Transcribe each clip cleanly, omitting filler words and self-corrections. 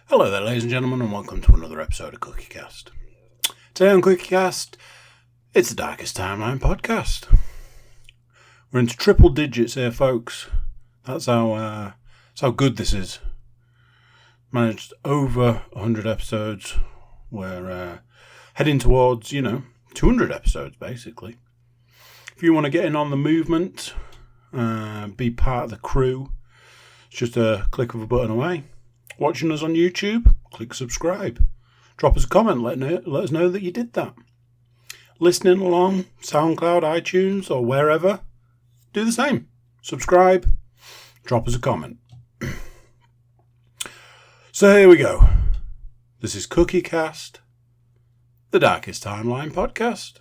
Hello there, ladies and gentlemen, and welcome to another episode of CookieCast. Today on CookieCast, it's the Darkest Timeline podcast. We're into triple digits here, folks. That's how good this is. Managed over 100 episodes. We're heading towards, 200 episodes, basically. If you want to get in on the movement, be part of the crew, it's just a click of a button away. Watching us on YouTube, click subscribe. Drop us a comment, let us know that you did that. Listening along, SoundCloud, iTunes, or wherever, do the same. Subscribe, drop us a comment. So here we go. This is CookieCast, the Darkest Timeline podcast.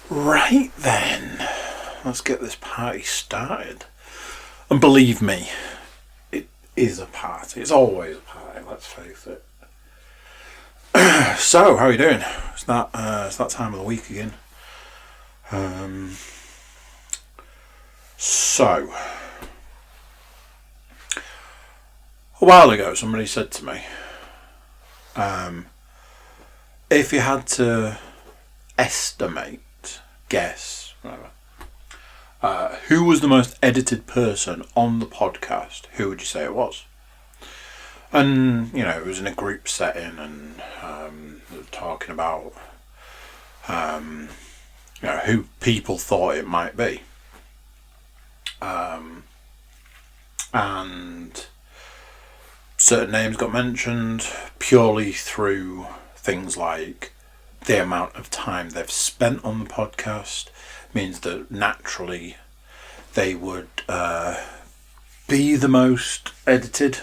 Right then, let's get this party started. And believe me, it is a party. It's always a party, let's face it. So, how are you doing? It's that time of the week again. So, a while ago somebody said to me, if you had to guess, whatever, who was the most edited person on the podcast, who would you say it was? And, it was in a group setting and they were talking about, who people thought it might be. And certain names got mentioned purely through things like the amount of time they've spent on the podcast means that naturally they would be the most edited.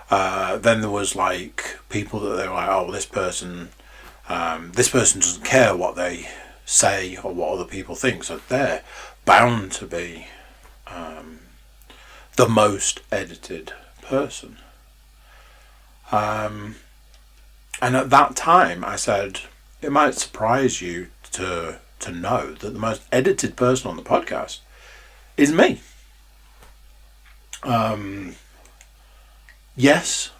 Then there was like people that they were like, oh, this person doesn't care what they say or what other people think, so they're bound to be the most edited person. And at that time, I said, it might surprise you to know that the most edited person on the podcast is me. Yes,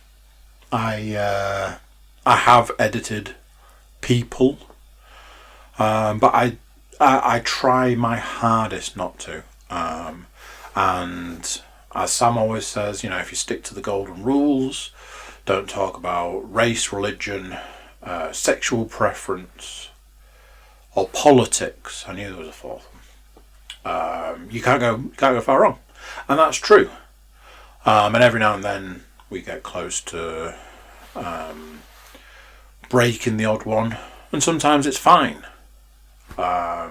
I have edited people, but I try my hardest not to. And as Sam always says, if you stick to the golden rules, don't talk about race, religion, sexual preference, or politics. I knew there was a fourth one. You can't go far wrong, and that's true. And every now and then we get close to breaking the odd one, and sometimes it's fine. I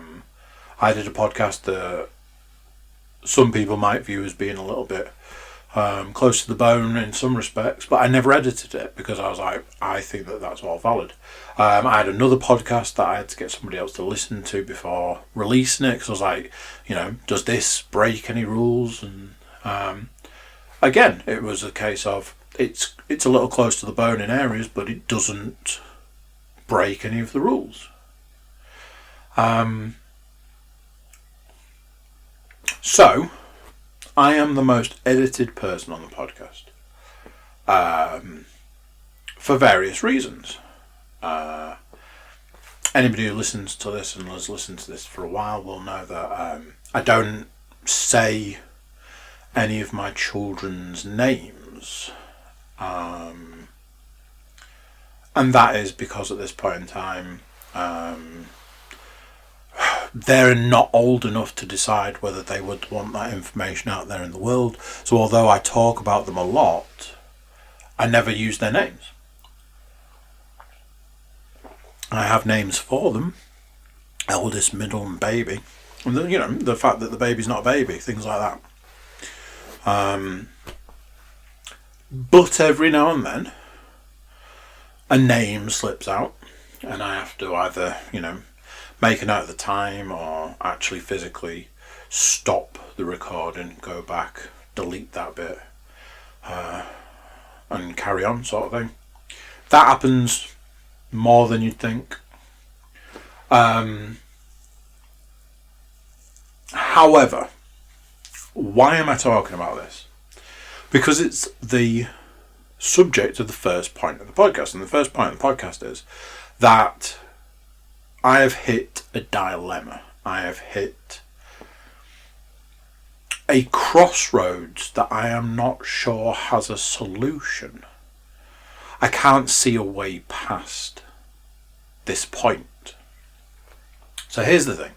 did a podcast that some people might view as being a little bit close to the bone in some respects, but I never edited it because I was like, I think that that's all valid. I had another podcast that I had to get somebody else to listen to before releasing it because I was like, does this break any rules? And again, it was a case of it's a little close to the bone in areas, but it doesn't break any of the rules. So I am the most edited person on the podcast, for various reasons. Anybody who listens to this and has listened to this for a while will know that I don't say any of my children's names, and that is because at this point in time, they're not old enough to decide whether they would want that information out there in the world. So although I talk about them a lot, I never use their names. I have names for them: eldest, middle, and baby. And the fact that the baby's not a baby, things like that. But every now and then, a name slips out, and I have to either, make a note of the time or actually physically stop the recording, go back, delete that bit and carry on, sort of thing. That happens more than you'd think. However, why am I talking about this? Because it's the subject of the first point of the podcast. And the first point of the podcast is that I have hit a dilemma. I have hit a crossroads that I am not sure has a solution. I can't see a way past this point. So here's the thing.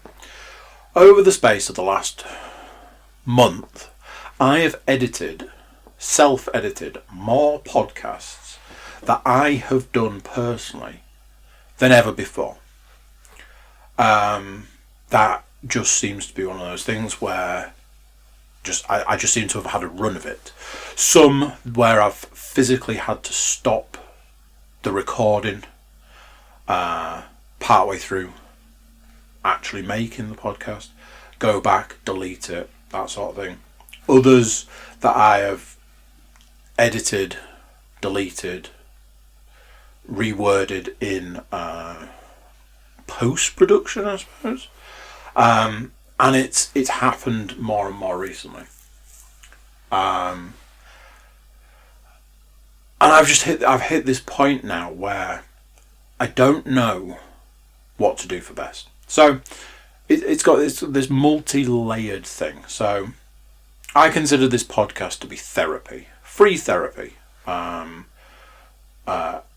Over the space of the last month, I have self-edited more podcasts that I have done personally than ever before. That just seems to be one of those things where I just seem to have had a run of it. Some where I've physically had to stop the recording partway through actually making the podcast, go back, delete it, that sort of thing. Others that I have edited, deleted, reworded in post-production, I suppose. And it's happened more and more recently. And I've hit this point now where I don't know what to do for best. So it's got this multi-layered thing. So I consider this podcast to be therapy, free therapy.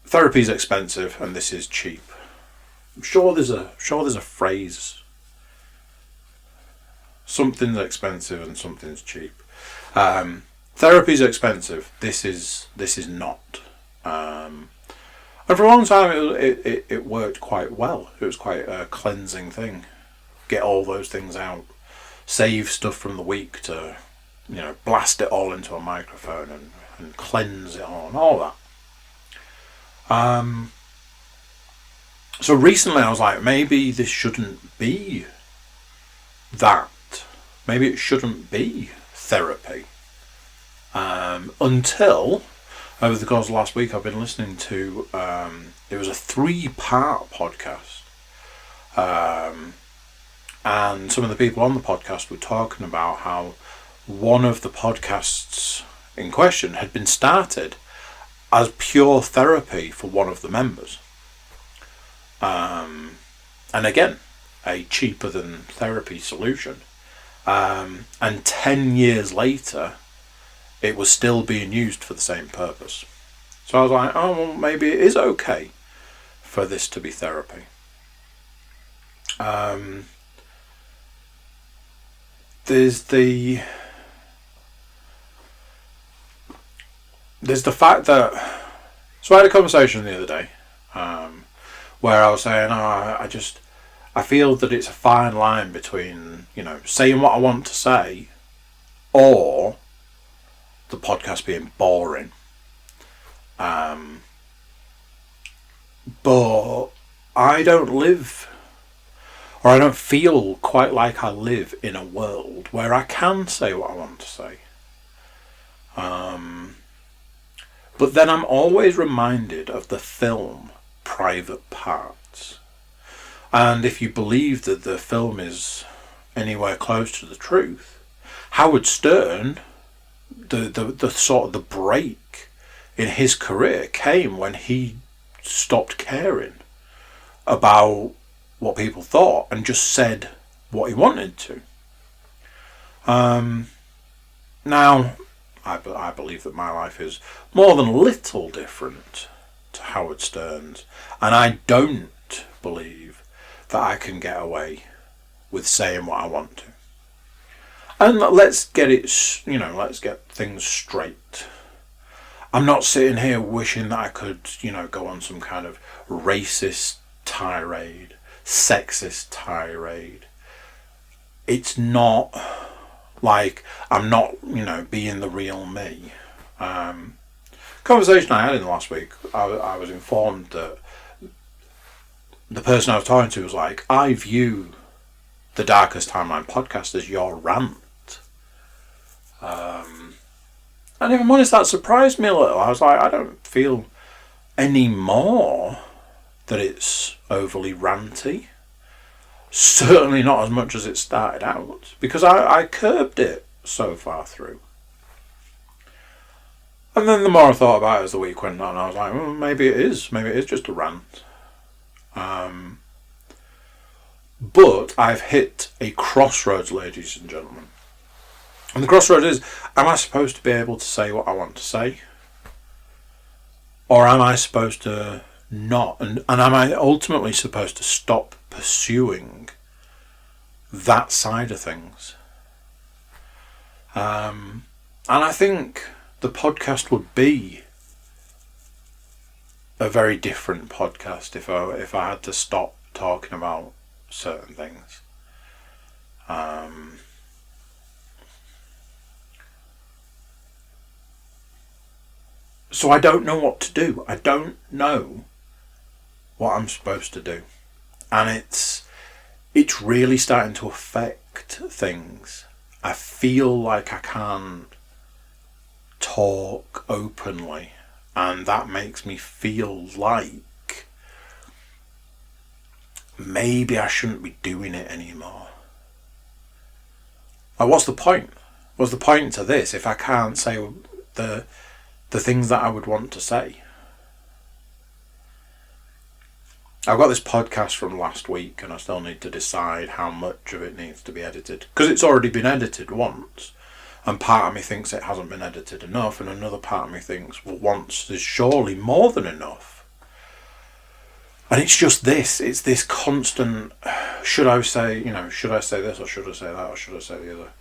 Therapy is expensive, and this is cheap. I'm sure there's a phrase. Something's expensive and something's cheap. Therapy is expensive. This is not. And for a long time, it worked quite well. It was quite a cleansing thing. Get all those things out, save stuff from the week to, blast it all into a microphone and cleanse it all and all that. So recently I was like, maybe this shouldn't be that. Maybe it shouldn't be therapy. Until over the course of last week, I've been listening to, it was a 3-part podcast. And some of the people on the podcast were talking about how one of the podcasts in question had been started as pure therapy for one of the members. And again, a cheaper than therapy solution. And 10 years later, it was still being used for the same purpose. So I was like, oh, well, maybe it is okay for this to be therapy. There's the fact that, so I had a conversation the other day where I was saying, I feel that it's a fine line between, saying what I want to say or the podcast being boring. But I don't live, or I don't feel quite like I live in a world where I can say what I want to say. But then I'm always reminded of the film Private Parts. And if you believe that the film is anywhere close to the truth, Howard Stern, the sort of the break in his career came when he stopped caring about what people thought and just said what he wanted to. Now, I believe that my life is more than a little different to Howard Stern's, and I don't believe that I can get away with saying what I want to. And let's get things straight. I'm not sitting here wishing that I could, go on some kind of racist tirade, sexist tirade. It's not like I'm not, being the real me. Conversation I had in the last week, I was informed that the person I was talking to was like, I view the Darkest Timeline podcast as your rant. And if I'm honest, that surprised me a little. I was like, I don't feel anymore that it's overly ranty. Certainly not as much as it started out, because I curbed it so far through. And then the more I thought about it as the week went on, I was like, well, maybe it is just a rant. But I've hit a crossroads, ladies and gentlemen. And the crossroads is, am I supposed to be able to say what I want to say? Or am I supposed to not? And am I ultimately supposed to stop pursuing that side of things? And I think the podcast would be a very different podcast if I had to stop talking about certain things. So I don't know what to do. I don't know what I'm supposed to do. And it's really starting to affect things. I feel like I can't talk openly, and that makes me feel like maybe I shouldn't be doing it anymore. Like, what's the point? What's the point to this if I can't say the things that I would want to say? I've got this podcast from last week and I still need to decide how much of it needs to be edited, because it's already been edited once, and part of me thinks it hasn't been edited enough, and another part of me thinks, well, once is surely more than enough. And it's just it's this constant, should I say this, or should I say that, or should I say the other?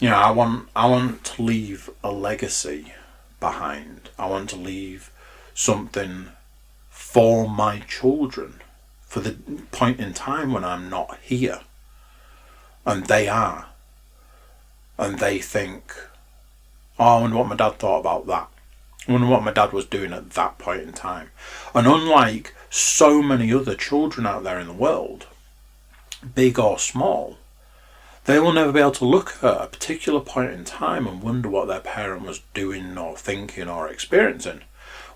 I want to leave a legacy behind. I want to leave something for my children, for the point in time when I'm not here, and they are, and they think, oh, I wonder what my dad thought about that. I wonder what my dad was doing at that point in time. And unlike so many other children out there in the world, big or small, they will never be able to look at a particular point in time and wonder what their parent was doing or thinking or experiencing.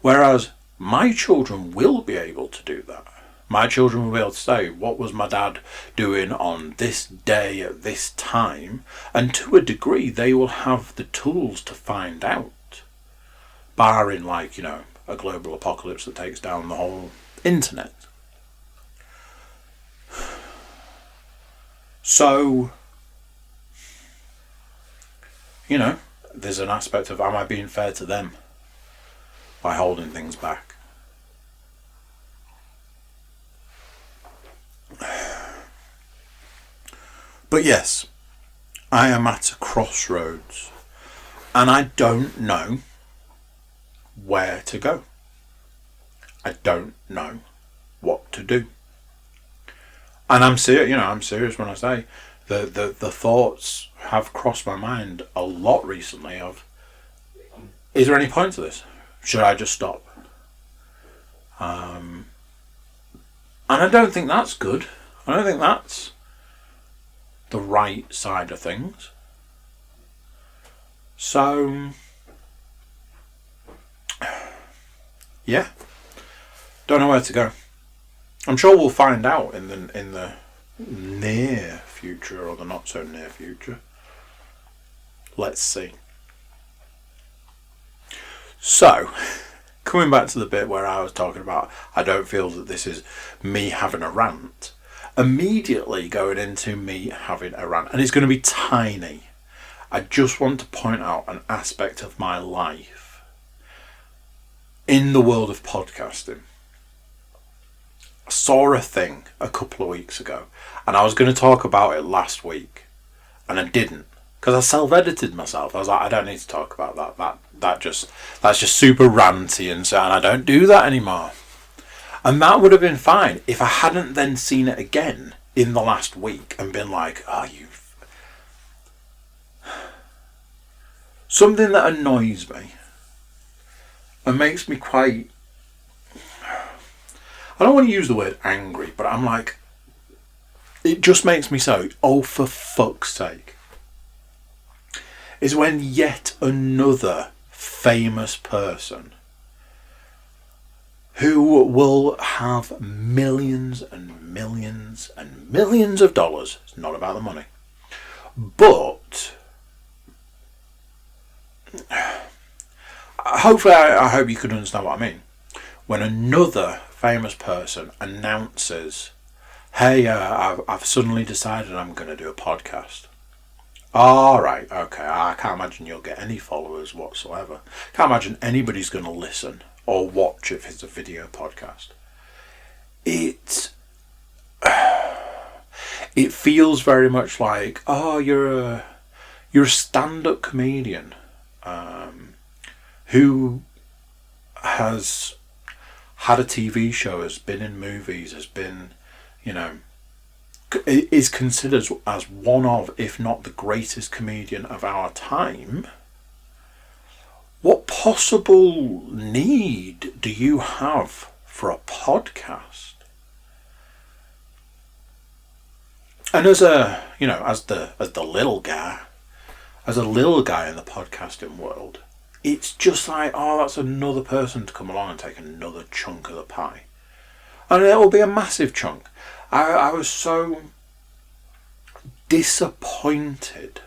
Whereas my children will be able to do that. My children will be able to say, what was my dad doing on this day at this time? And to a degree, they will have the tools to find out. Barring, a global apocalypse that takes down the whole internet. So, there's an aspect of, am I being fair to them by holding things back? But yes, I am at a crossroads, and I don't know where to go. I don't know what to do. And I'm serious when I say the thoughts have crossed my mind a lot recently of, is there any point to this? Should I just stop? And I don't think that's good. I don't think that's the right side of things. So, yeah, don't know where to go. I'm sure we'll find out in the near future, or the not so near future. Let's see. So, coming back to the bit where I was talking about, I don't feel that this is me having a rant. Immediately going into me having a rant, and it's going to be tiny. I just want to point out an aspect of my life in the world of podcasting. I saw a thing a couple of weeks ago, and I was going to talk about it last week, and I didn't, because I self-edited myself. I was like, I don't need to talk about that. That's just super ranty, and I don't do that anymore. And that would have been fine if I hadn't then seen it again in the last week and been like, something that annoys me and makes me quite, I don't want to use the word angry, but I'm like, it just makes me so, oh, for fuck's sake, is when yet another famous person who will have millions and millions and millions of dollars. It's not about the money. But hopefully I hope you can understand what I mean. When another famous person announces, hey, I've suddenly decided I'm going to do a podcast. All right, okay, I can't imagine you'll get any followers whatsoever. Can't imagine anybody's going to listen or watch if it's a video podcast. It feels very much like, oh, you're a stand-up comedian who has had a TV show, has been in movies, has been, is considered as one of, if not the greatest comedian of our time. What possible need do you have for a podcast? And as a little guy in the podcasting world, it's just like, oh, that's another person to come along and take another chunk of the pie. And it will be a massive chunk. I was so disappointed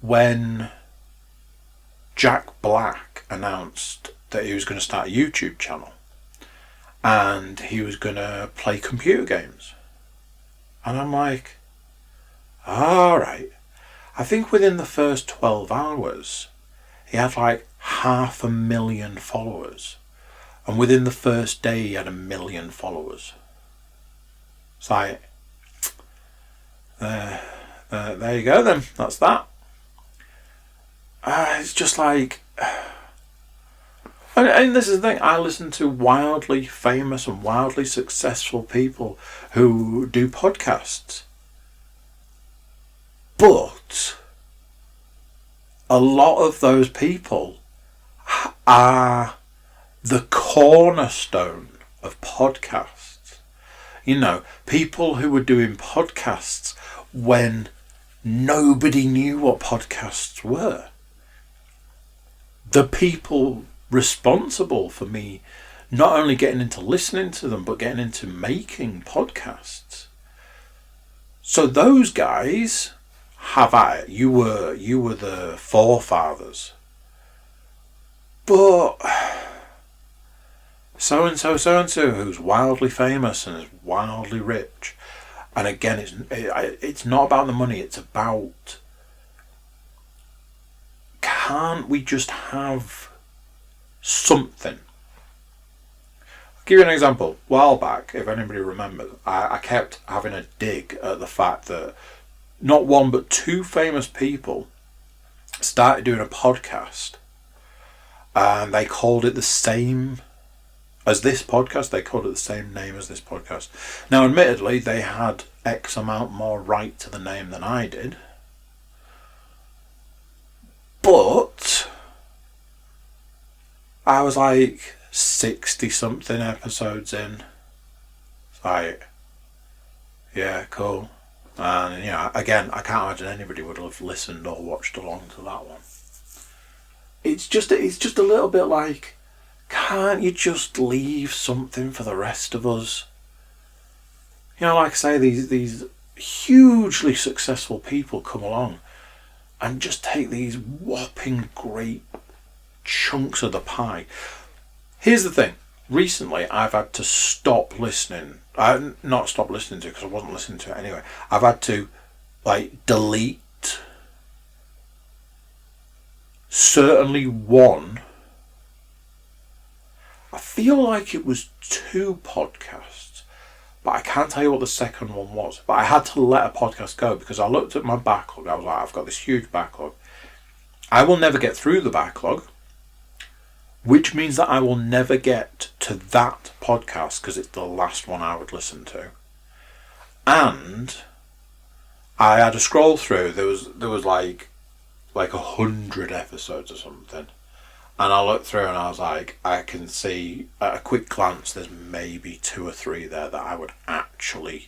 when Jack Black announced that he was going to start a YouTube channel and he was going to play computer games. And I'm like, all right. I think within the first 12 hours, he had like 500,000 followers. And within the first day, he had 1 million followers. It's like, there you go then. That's that. It's just like, and this is the thing. I listen to wildly famous and wildly successful people who do podcasts, but a lot of those people are the cornerstone of podcasts. People who were doing podcasts when nobody knew what podcasts were. The people responsible for me not only getting into listening to them, but getting into making podcasts. So those guys have at it. You were the forefathers. But so and so who's wildly famous and is wildly rich, and again, it's not about the money. It's about, can't we just have something? I'll give you an example. A while back, if anybody remembers, I kept having a dig at the fact that not one but two famous people started doing a podcast, and they called it the same as this podcast. They called it the same name as this podcast. Now, admittedly, they had X amount more right to the name than I did. But I was like 60-something episodes in. It's like, yeah, cool. And, again, I can't imagine anybody would have listened or watched along to that one. It's just a little bit like, can't you just leave something for the rest of us? Like I say, these hugely successful people come along and just take these whopping great chunks of the pie. Here's the thing. Recently, I've had to stop listening. Not stop listening to it, because I wasn't listening to it anyway. I've had to, delete certainly one. I feel like it was 2 podcasts, but I can't tell you what the second one was. But I had to let a podcast go because I looked at my backlog. I was like, I've got this huge backlog. I will never get through the backlog, which means that I will never get to that podcast because it's the last one I would listen to. And I had to scroll through. There was like 100 episodes or something. And I looked through and I was like, I can see at a quick glance there's maybe 2 or 3 there that I would actually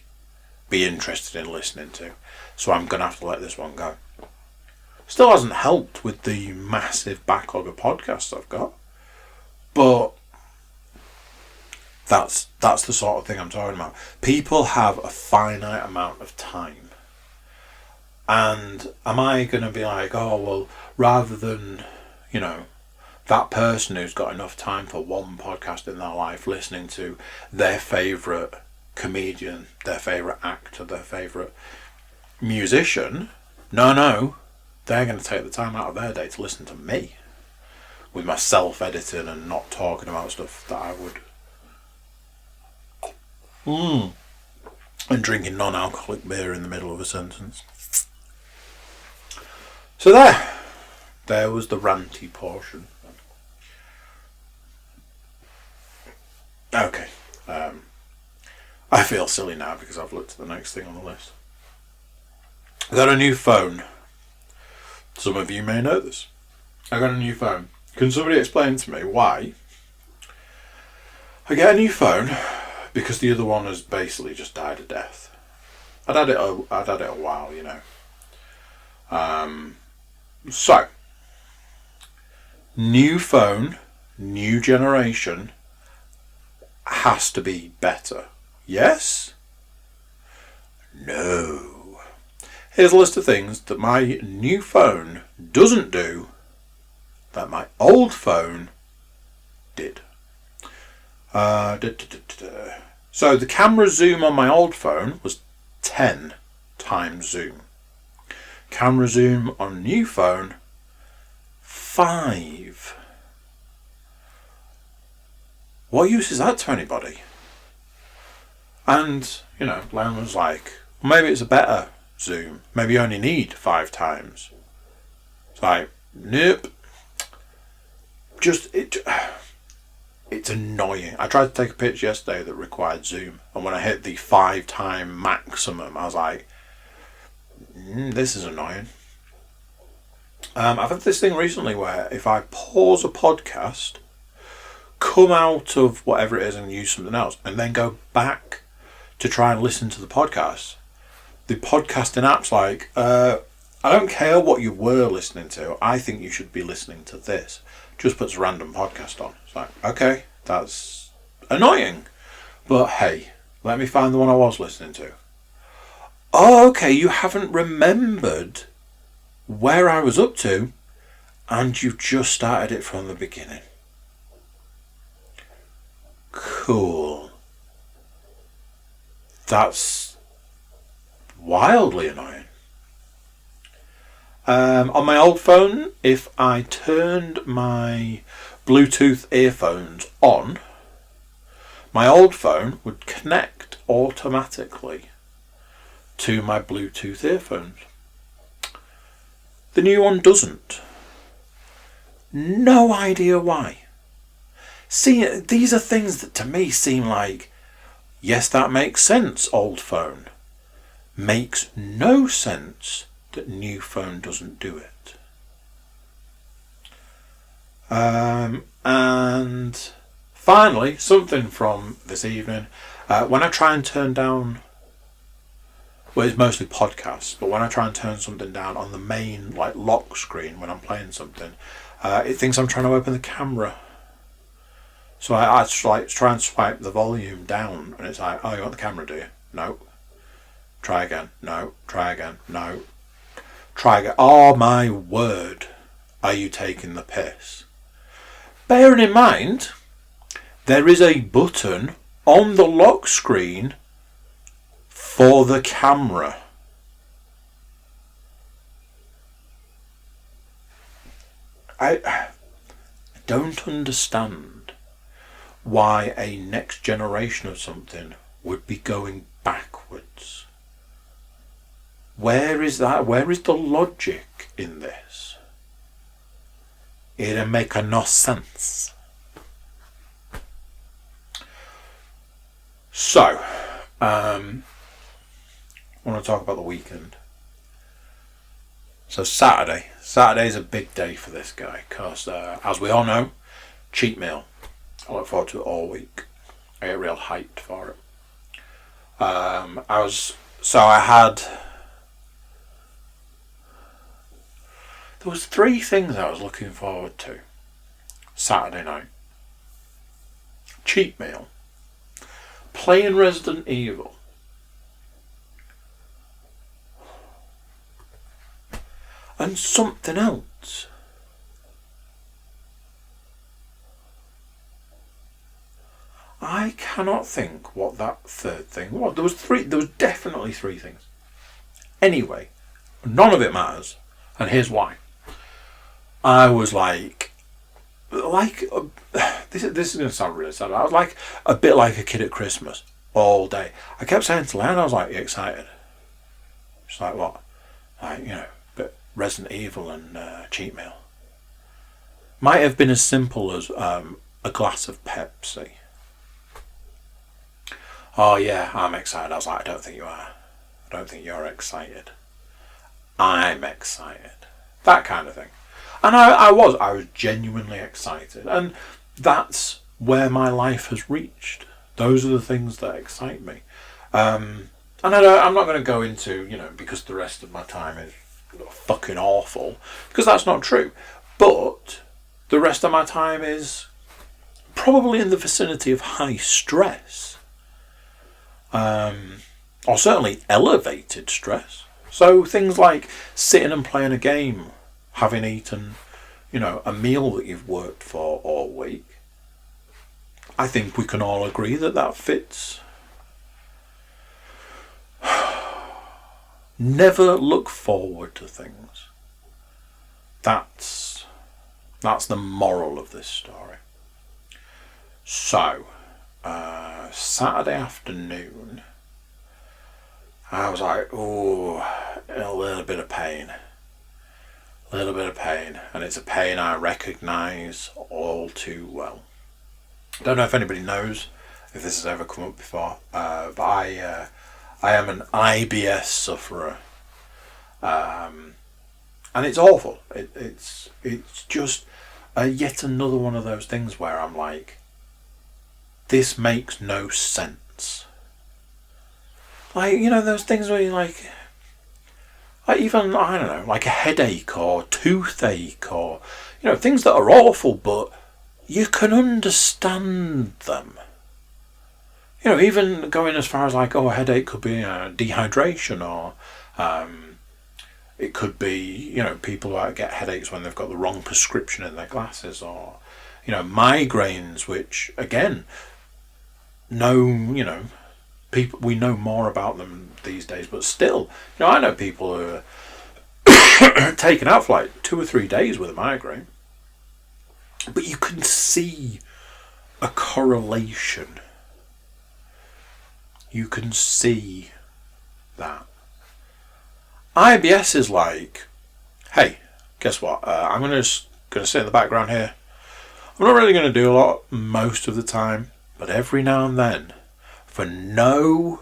be interested in listening to. So I'm going to have to let this one go. Still hasn't helped with the massive backlog of podcasts I've got. But that's the sort of thing I'm talking about. People have a finite amount of time. And am I going to be like, oh, well, rather than, that person who's got enough time for one podcast in their life listening to their favourite comedian, their favourite actor, their favourite musician, no, they're going to take the time out of their day to listen to me with my self-editing and not talking about stuff that I would and drinking non-alcoholic beer in the middle of a sentence. So there was the ranty portion. Okay, I feel silly now because I've looked at the next thing on the list. I got a new phone. Some of you may know this. I got a new phone. Can somebody explain to me why I get a new phone? Because the other one has basically just died a death. I'd had it a while, So, new phone, new generation, has to be better. Yes? No. Here's a list of things that my new phone doesn't do that my old phone did. So the camera zoom on my old phone was 10 times zoom. Camera zoom on new phone, 5. What use is that to anybody? And, Len was like, well, maybe it's a better zoom. Maybe you only need 5 times. It's like, nope. It's annoying. I tried to take a picture yesterday that required zoom, and when I hit the 5-time maximum, I was like, this is annoying. I've had this thing recently where if I pause a podcast, come out of whatever it is and use something else, and then go back to try and listen to the podcast, the podcasting app's like, I don't care what you were listening to, I think you should be listening to this. Just puts a random podcast on. It's like, okay, that's annoying. But hey, let me find the one I was listening to. Oh, okay, you haven't remembered where I was up to, and you've just started it from the beginning. Cool. That's wildly annoying. On my old phone, if I turned my Bluetooth earphones on, my old phone would connect automatically to my Bluetooth earphones. The new one doesn't. No idea why. See, these are things that to me seem like, yes, that makes sense, old phone. Makes no sense that new phone doesn't do it. And finally, something from this evening. When I try and turn down, well, it's mostly podcasts, but when I try and turn something down on the main lock screen when I'm playing something, it thinks I'm trying to open the camera. So I try and swipe the volume down, and it's like, oh, you want the camera, do you? No. Try again. No. Try again. No. Try again. Oh my word, are you taking the piss? Bearing in mind, there is a button on the lock screen for the camera. I don't understand why a next generation of something would be going backwards. Where is that? Where is the logic in this? It don't make no sense. So, I want to talk about the weekend. So Saturday's a big day for this guy because, as we all know, cheat meal. I look forward to it all week. I get real hyped for it. There was 3 things I was looking forward to Saturday night. Cheat meal. Playing Resident Evil. And something else. I cannot think what that third thing was. There was definitely 3 things. Anyway, none of it matters. And here's why. I was like this is going to sound really sad. I was like a bit like a kid at Christmas all day. I kept saying to Leanne, I was like, "You excited?" She's like, "What?" Like, but Resident Evil and cheat meal. Might have been as simple as a glass of Pepsi. Oh yeah, I'm excited. I was like, I don't think you are. I don't think you're excited. I'm excited. That kind of thing. And I was genuinely excited. And that's where my life has reached. Those are the things that excite me. And I'm not going to go into, because the rest of my time is fucking awful, because that's not true. But the rest of my time is probably in the vicinity of high stress. Or certainly elevated stress. So things like sitting and playing a game, having eaten, a meal that you've worked for all week. I think we can all agree that fits. Never look forward to things. That's the moral of this story. So, Saturday afternoon, I was like, oh, a little bit of pain. And it's a pain I recognise all too well. Don't know if anybody knows if this has ever come up before, but I am an IBS sufferer, and it's awful. It's just yet another one of those things where I'm like, this makes no sense. Like, those things where you're like even, I don't know, like a headache or toothache or, things that are awful, but you can understand them. Even going as far as like, a headache could be dehydration, or it could be, people who get headaches when they've got the wrong prescription in their glasses, or, migraines, which, again, people, we know more about them these days, but still, I know people who are taken out for like 2 or 3 days with a migraine. But you can see a correlation. You can see that. IBS is like, hey, guess what? I'm going to sit in the background here. I'm not really going to do a lot most of the time, but every now and then, for no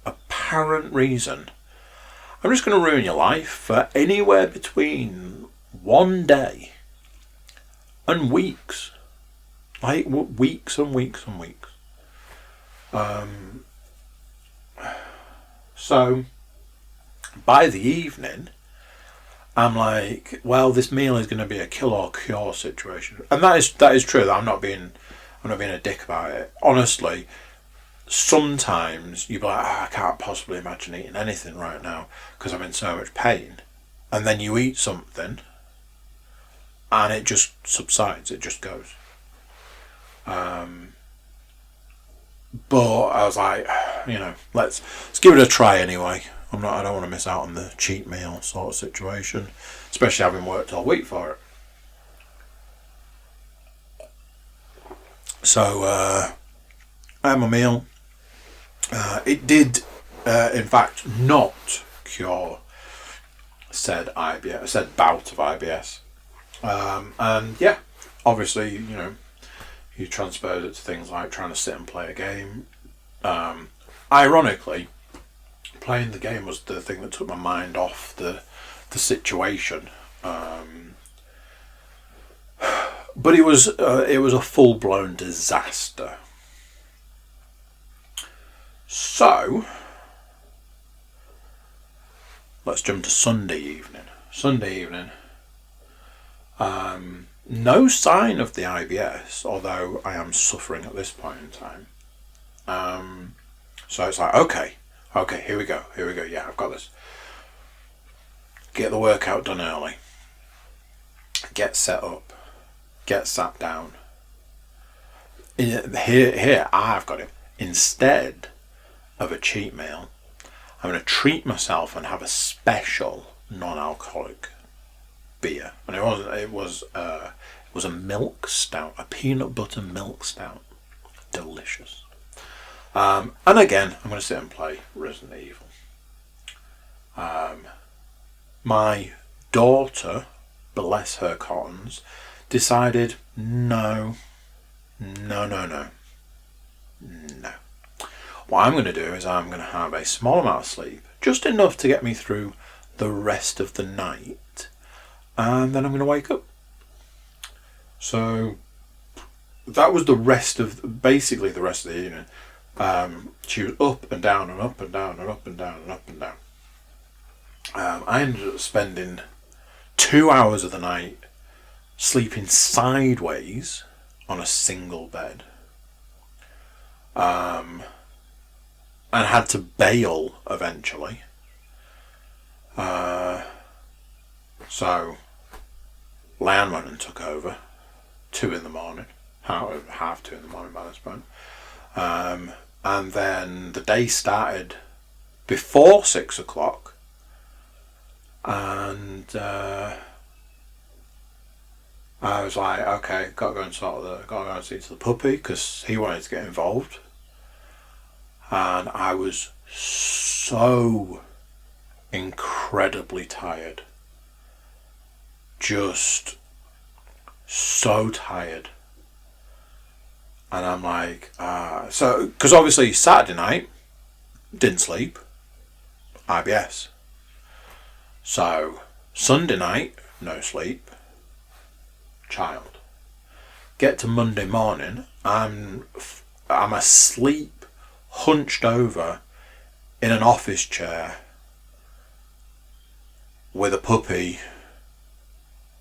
apparent reason, I'm just going to ruin your life for anywhere between 1 day and weeks. Like weeks and weeks and weeks. So by the evening, I'm like, well, this meal is going to be a kill or cure situation, and that is true. I'm not being a dick about it. Honestly, sometimes you'd be like, I can't possibly imagine eating anything right now because I'm in so much pain, and then you eat something, and it just subsides. It just goes. But I was like, let's give it a try anyway. I don't want to miss out on the cheat meal sort of situation, especially having worked all week for it. So I had my meal. It did, in fact, not cure said bout of IBS. And yeah, obviously, you transpose it to things like trying to sit and play a game. Ironically, playing the game was the thing that took my mind off the situation. But it was a full-blown disaster. So let's jump to Sunday evening. Sunday evening, No sign of the IBS, although I am suffering at this point in time. So it's like, okay, here we go. Yeah, I've got this. Get the workout done early. Get set up. Get sat down. Here, I've got it. Instead of a cheat meal, I'm going to treat myself and have a special non-alcoholic beer. And it was a milk stout, a peanut butter milk stout. Delicious. And again, I'm going to sit and play Resident Evil. My daughter, bless her cottons, decided no. What I'm going to do is I'm going to have a small amount of sleep, just enough to get me through the rest of the night, and then I'm going to wake up. So that was basically the rest of the evening. She was up and down and up and down and up and down and up and down. I ended up spending 2 hours of the night sleeping sideways on a single bed. And had to bail eventually. So Leanne went and took over 2 in the morning, half 2 in the morning by this point. And then the day started before 6 o'clock, and I was like, okay, gotta go and see to the puppy, because he wanted to get involved. And I was so incredibly tired. Just so tired. And I'm like, because obviously Saturday night, didn't sleep, IBS. So Sunday night, no sleep, child. Get to Monday morning, I'm asleep, hunched over in an office chair with a puppy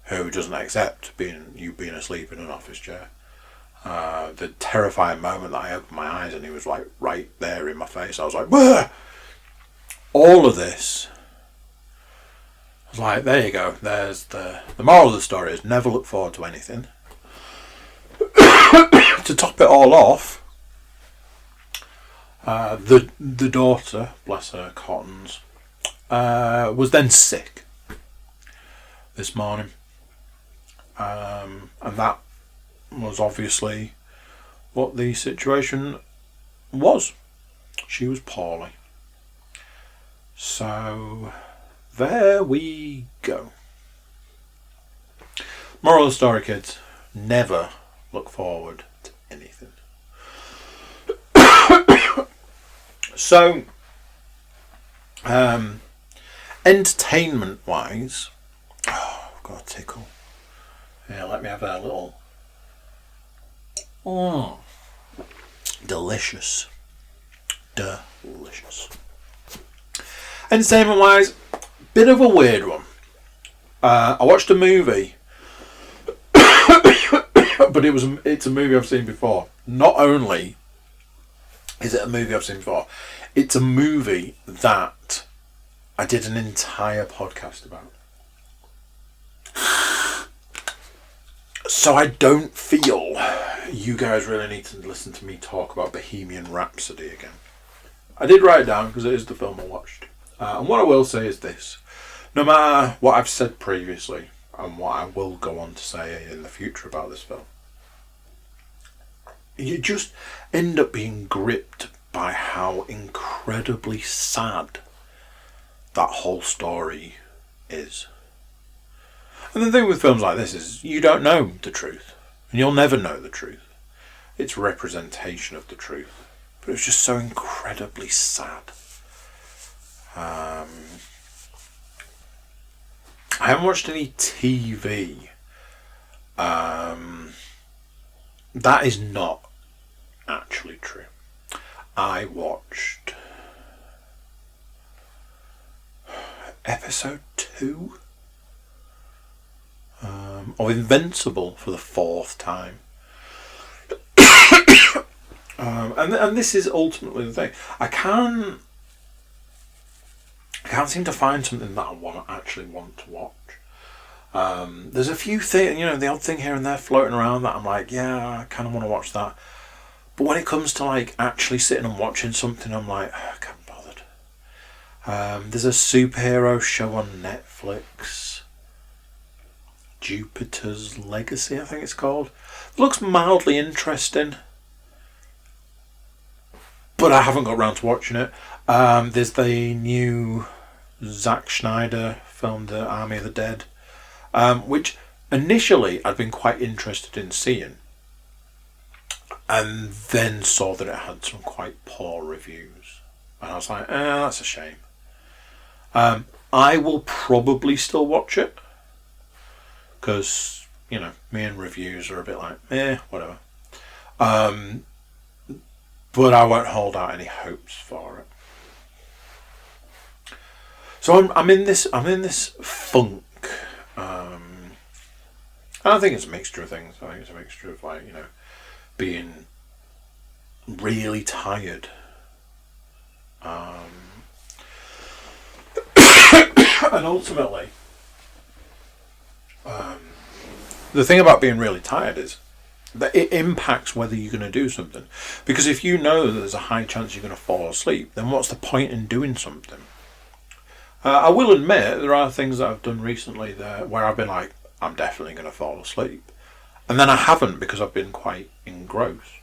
who doesn't accept being asleep in an office chair. The terrifying moment that I opened my eyes and he was like right there in my face, I was like, "Wah!" All of this. I was like, there you go. There's the moral of the story is never look forward to anything. To top it all off, the daughter, bless her cottons, was then sick this morning, and that was obviously what the situation was. She was poorly. So there we go. Moral of the story, kids: never look forward to anything. So, entertainment wise, I've got a tickle. Yeah, let me have a little. Delicious. Entertainment wise, bit of a weird one. I watched a movie, but it's a movie I've seen before. Not only is it a movie I've seen before, it's a movie that I did an entire podcast about. So I don't feel you guys really need to listen to me talk about Bohemian Rhapsody again. I did write it down because it is the film I watched. And what I will say is this: no matter what I've said previously and what I will go on to say in the future about this film, you just end up being gripped by how incredibly sad that whole story is. And the thing with films like this is you don't know the truth, and you'll never know the truth. It's representation of the truth, but it's just so incredibly sad. I haven't watched any TV. That is not actually true. I watched episode 2 of Invincible for the 4th time. And this is ultimately the thing. I can't seem to find something that I actually want to watch. There's a few things, the odd thing here and there floating around that I'm like, yeah, I kind of want to watch that. But when it comes to like actually sitting and watching something, I'm like, I can't be bothered. There's a superhero show on Netflix, Jupiter's Legacy, I think it's called. It looks mildly interesting, but I haven't got around to watching it. There's the new Zack Snyder film, The Army of the Dead, which initially I'd been quite interested in seeing, and then saw that it had some quite poor reviews, and I was like, that's a shame. I will probably still watch it, because, me and reviews are a bit like, whatever. But I won't hold out any hopes for it. So I'm in this funk. I don't think it's a mixture of things. I think it's a mixture of being really tired. And ultimately, the thing about being really tired is that it impacts whether you're going to do something. Because if you know that there's a high chance you're going to fall asleep, then what's the point in doing something? I will admit there are things that I've done recently where I've been like, I'm definitely going to fall asleep. And then I haven't because I've been quite engrossed.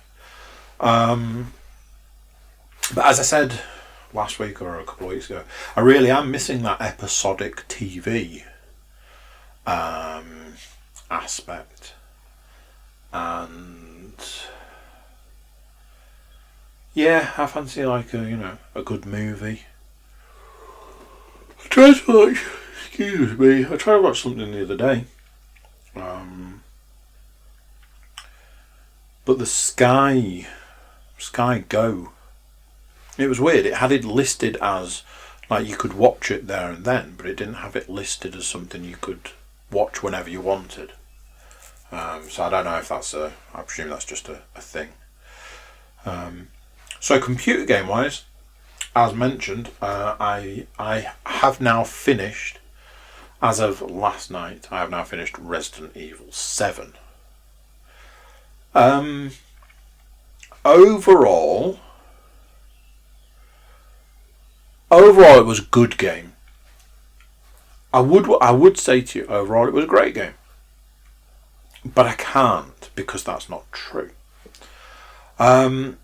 But as I said last week or a couple of weeks ago, I really am missing that episodic TV aspect. And yeah, I fancy like a good movie. I tried to watch something the other day. But the Sky Go, it was weird. It had it listed as like you could watch it there and then, but it didn't have it listed as something you could watch whenever you wanted. So I don't know if I presume that's just a thing. So computer game wise, as mentioned, I have now finished, as of last night, I have now finished Resident Evil 7. Overall it was a good game. I would say to you, overall it was a great game. But I can't, because that's not true. Here's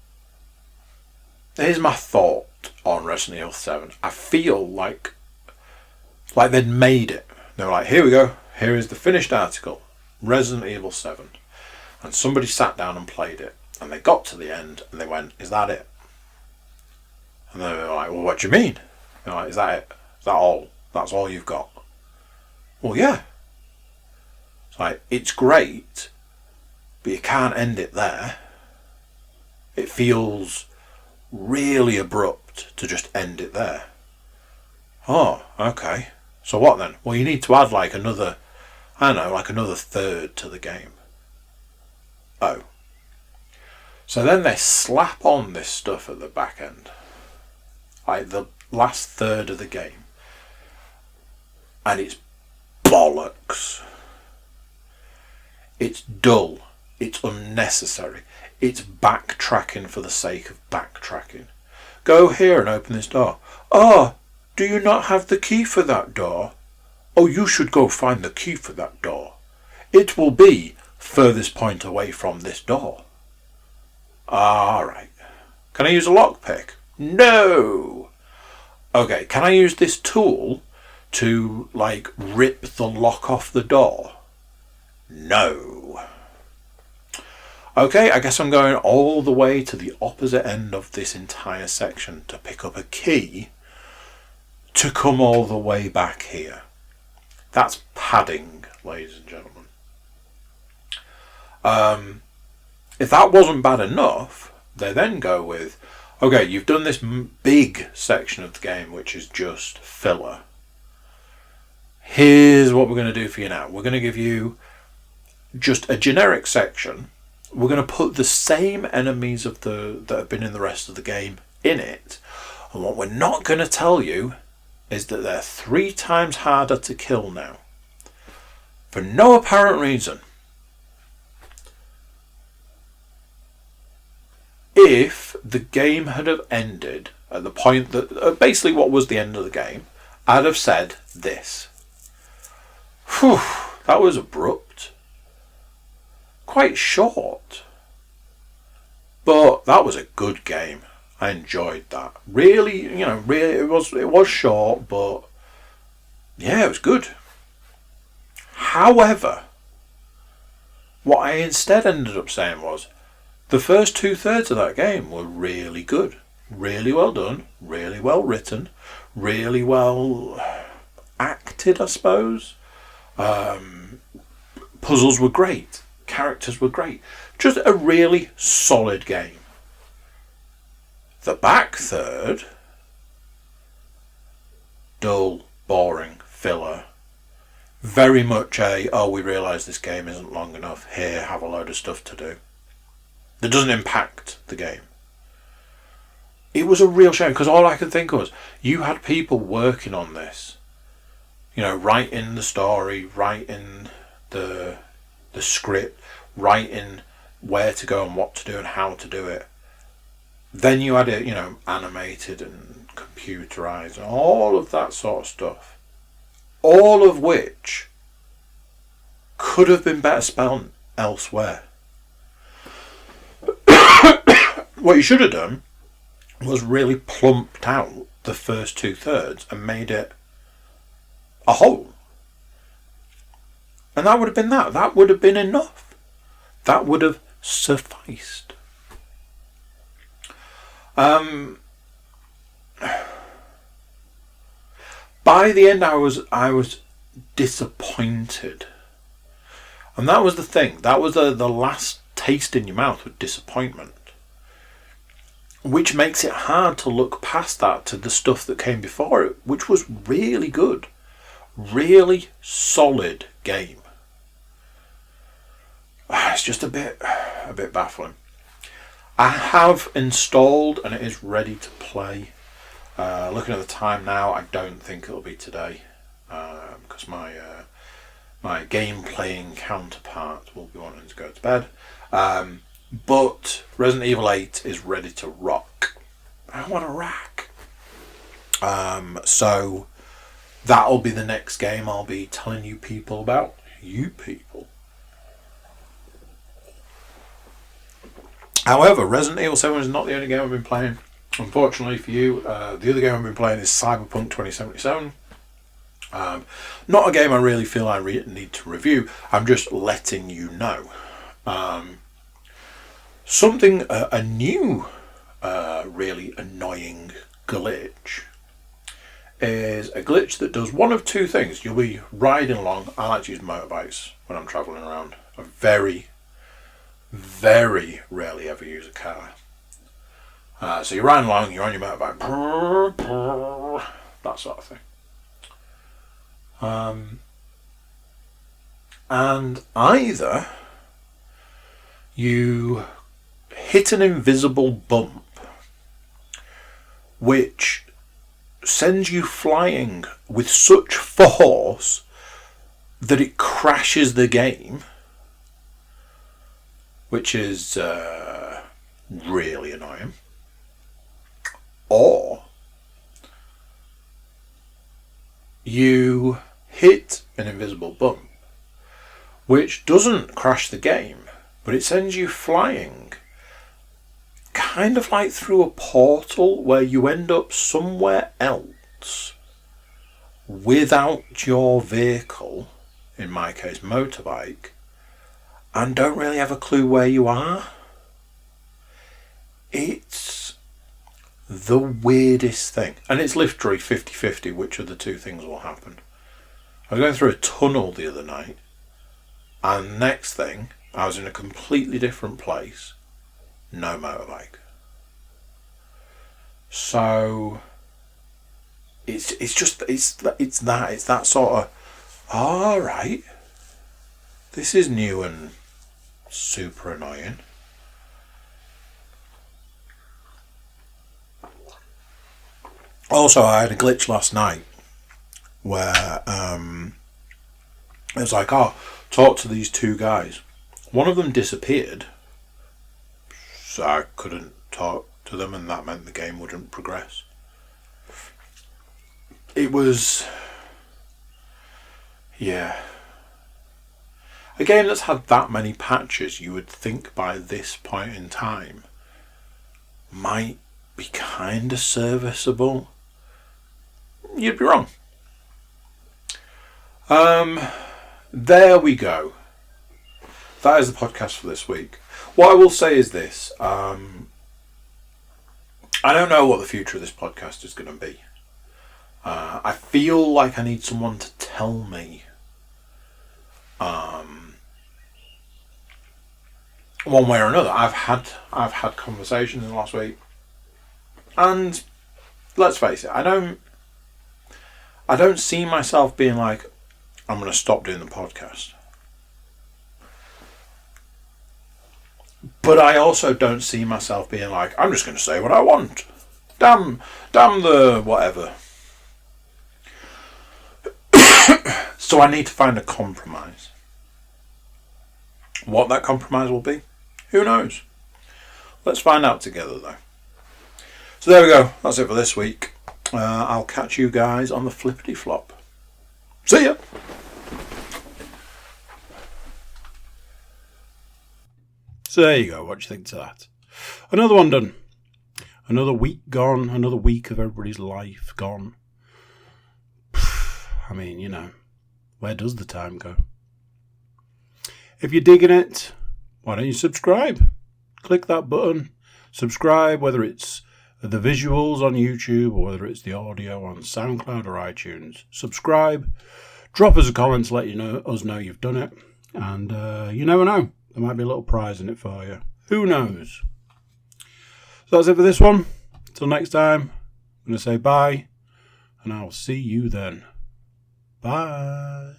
my thought on Resident Evil 7. I feel like they'd made it. They were like, here we go. Here is the finished article. Resident Evil 7. And somebody sat down and played it. And they got to the end and they went, is that it? And they were like, well, what do you mean? They're like, is that it? Is that all? That's all you've got? Well, yeah. It's like, it's great, but you can't end it there. It feels really abrupt to just end it there. Oh, okay. So what then? Well, you need to add another third to the game. Oh. So then they slap on this stuff at the back end. Like the last third of the game. And it's bollocks. It's dull. It's unnecessary. It's backtracking for the sake of backtracking. Go here and open this door. Oh, do you not have the key for that door? Oh, you should go find the key for that door. It will be furthest point away from this door. Alright. Can I use a lockpick? No! Okay, can I use this tool to, rip the lock off the door? No. Okay, I guess I'm going all the way to the opposite end of this entire section to pick up a key to come all the way back here. That's padding, ladies and gentlemen. If that wasn't bad enough, they then go with, okay, you've done this big section of the game which is just filler. Here's what we're going to do for you now. We're going to give you just a generic section. We're going to put the same enemies that have been in the rest of the game in it. And what we're not going to tell you is that they're 3 times harder to kill now. For no apparent reason. If the game had have ended at the point that, basically what was the end of the game, I'd have said this. Whew, that was abrupt. Quite short. But that was a good game. I enjoyed that. Really, it was short, but yeah, it was good. However, what I instead ended up saying was, the first 2/3 of that game were really good. Really well done, really well written, really well acted, I suppose. Puzzles were great. Characters were great. Just a really solid game. The back third, dull, boring, filler. Very much we realise this game isn't long enough. Here, have a load of stuff to do. That doesn't impact the game. It was a real shame, because all I could think of was, you had people working on this. Writing the story, writing the script, writing where to go and what to do and how to do it. Then you had it, animated and computerized and all of that sort of stuff. All of which could have been better spent elsewhere. What you should have done was really plumped out the first 2/3 and made it a whole. And that would have been that. That would have been enough. That would have sufficed. By the end, I was disappointed, and that was the thing. That was the last taste in your mouth with disappointment, which makes it hard to look past that to the stuff that came before it, which was really good, really solid game. It's just a bit baffling. I have installed and it is ready to play. Looking at the time now, I don't think it'll be today, because my game playing counterpart will be wanting to go to bed. But Resident Evil 8 is ready to rock. I want to rack. So that'll be the next game I'll be telling you people about. You people. However, Resident Evil 7 is not the only game I've been playing. Unfortunately for you, the other game I've been playing is Cyberpunk 2077. Not a game I really feel I need to review. I'm just letting you know. Something, a new, really annoying glitch is a glitch that does one of two things. You'll be riding along. I like to use motorbikes when I'm travelling around. I very, very rarely ever use a car. So you're riding along, you're on your motorbike, that sort of thing. And either you hit an invisible bump which sends you flying with such force that it crashes the game, which is really annoying. Or you hit an invisible bump which doesn't crash the game, but it sends you flying kind of like through a portal where you end up somewhere else without your vehicle, in my case motorbike, and don't really have a clue where you are. It's the weirdest thing. And it's literally 50-50 which of the two things will happen. I was going through a tunnel the other night, and next thing, I was in a completely different place. No motorbike. So it's that sort of, alright. This is new and super annoying. Also, I had a glitch last night where it was like, oh, talk to these two guys. One of them disappeared, so I couldn't talk to them, and that meant the game wouldn't progress. It was, yeah. A game that's had that many patches, you would think by this point in time, might be kind of serviceable. You'd be wrong. There we go. That is the podcast for this week. What I will say is this. I don't know what the future of this podcast is going to be. I feel like I need someone to tell me one way or another. I've had conversations in the last week, and let's face it, I don't see myself being like, I'm going to stop doing the podcast. But I also don't see myself being like, I'm just going to say what I want. Damn the whatever. So I need to find a compromise. What that compromise will be, who knows? Let's find out together though. So there we go. That's it for this week. I'll catch you guys on the flippity flop. See ya! So there you go. What do you think to that? Another one done. Another week gone. Another week of everybody's life gone. I mean, you know, where does the time go? If you're digging it, why don't you subscribe? Click that button. Subscribe, whether it's the visuals on YouTube or whether it's the audio on SoundCloud or iTunes. Subscribe. Drop us a comment to let us know you've done it. And you never know. There might be a little prize in it for you. Who knows? So that's it for this one. Till next time, I'm going to say bye. And I'll see you then. Bye.